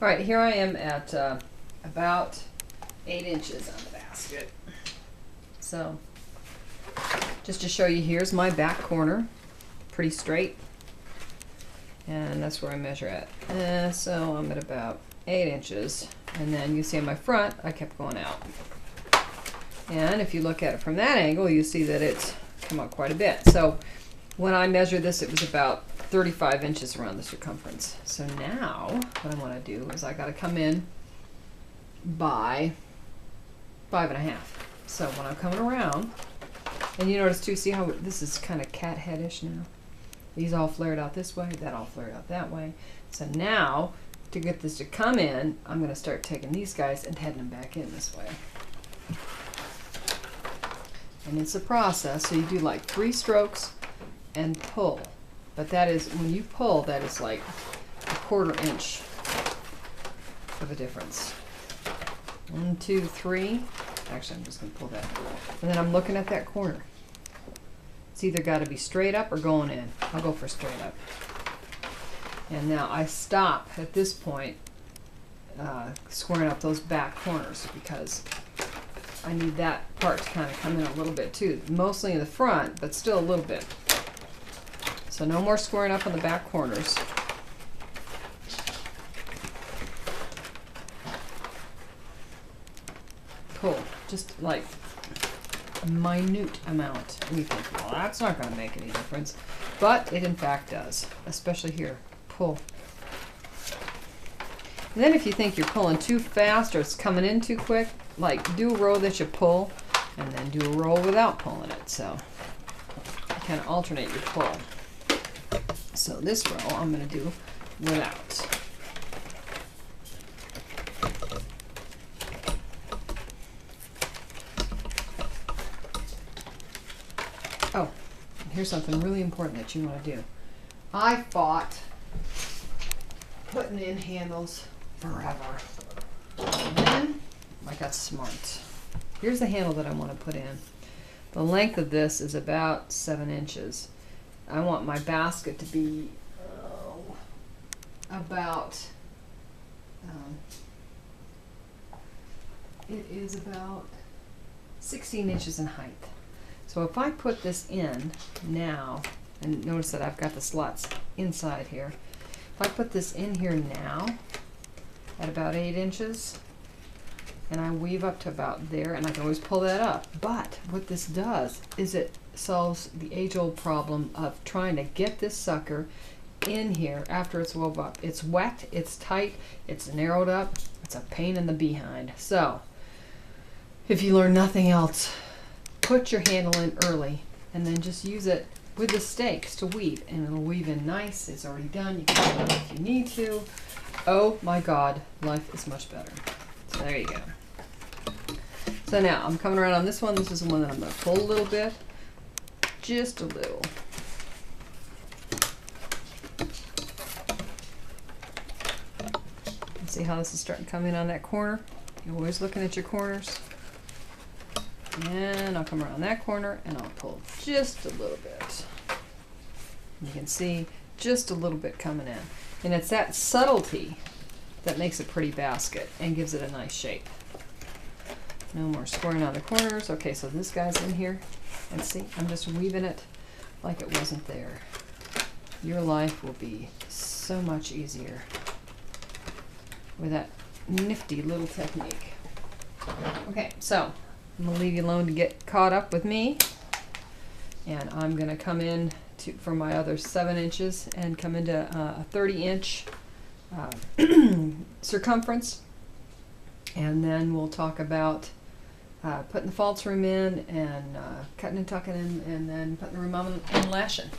All right, here I am at about 8 inches on the basket. So just to show you, here's my back corner, pretty straight, and that's where I measure at. So I'm at about 8 inches, and then you see on my front I kept going out, and if you look at it from that angle you see that it's come out quite a bit. So when I measured this, it was about 35 inches around the circumference. So now what I want to do is I got to come in by 5.5. So when I'm coming around, and you notice too, see how this is kind of cat headish now? These all flared out this way, that all flared out that way. So now to get this to come in, I'm going to start taking these guys and heading them back in this way. And it's a process, so you do like 3 strokes and pull. But that is, when you pull, that is like a 1/4 inch of a difference. 1, 2, 3. Actually, I'm just going to pull that. And then I'm looking at that corner. It's either got to be straight up or going in. I'll go for straight up. And now I stop at this point squaring up those back corners because I need that part to kind of come in a little bit too. Mostly in the front, but still a little bit. So no more squaring up on the back corners. Pull, just like a minute amount. And you think, well, that's not going to make any difference. But it in fact does, especially here. Pull. And then if you think you're pulling too fast or it's coming in too quick, like do a row that you pull and then do a row without pulling it. So you kind of alternate your pull. So this row I'm going to do without. Oh, here's something really important that you want to do. I fought putting in handles forever. And then I got smart. Here's the handle that I want to put in. The length of this is about 7 inches. I want my basket to be about, it is about 16 inches in height. So if I put this in now, and notice that I've got the slots inside here. If I put this in here now at about 8 inches, and I weave up to about there, and I can always pull that up. But what this does is it solves the age-old problem of trying to get this sucker in here after it's wove up. It's wet, it's tight, it's narrowed up, it's a pain in the behind. So if you learn nothing else, put your handle in early and then just use it with the stakes to weave, and it'll weave in nice. It's already done. You can pull it if you need to. Oh my God, life is much better. So there you go. So now I'm coming around on this one. This is the one that I'm going to pull a little bit, just a little. See how this is starting to come in on that corner? You're always looking at your corners. And I'll come around that corner and I'll pull just a little bit. You can see just a little bit coming in. And it's that subtlety that makes a pretty basket and gives it a nice shape. No more scoring on the corners. Okay, so this guy's in here. And see, I'm just weaving it like it wasn't there. Your life will be so much easier with that nifty little technique. Okay, so I'm going to leave you alone to get caught up with me. And I'm going to come in for my other 7 inches and come into a 30-inch circumference. And then we'll talk about putting the false room in and cutting and tucking in, and then putting the room on and lashing.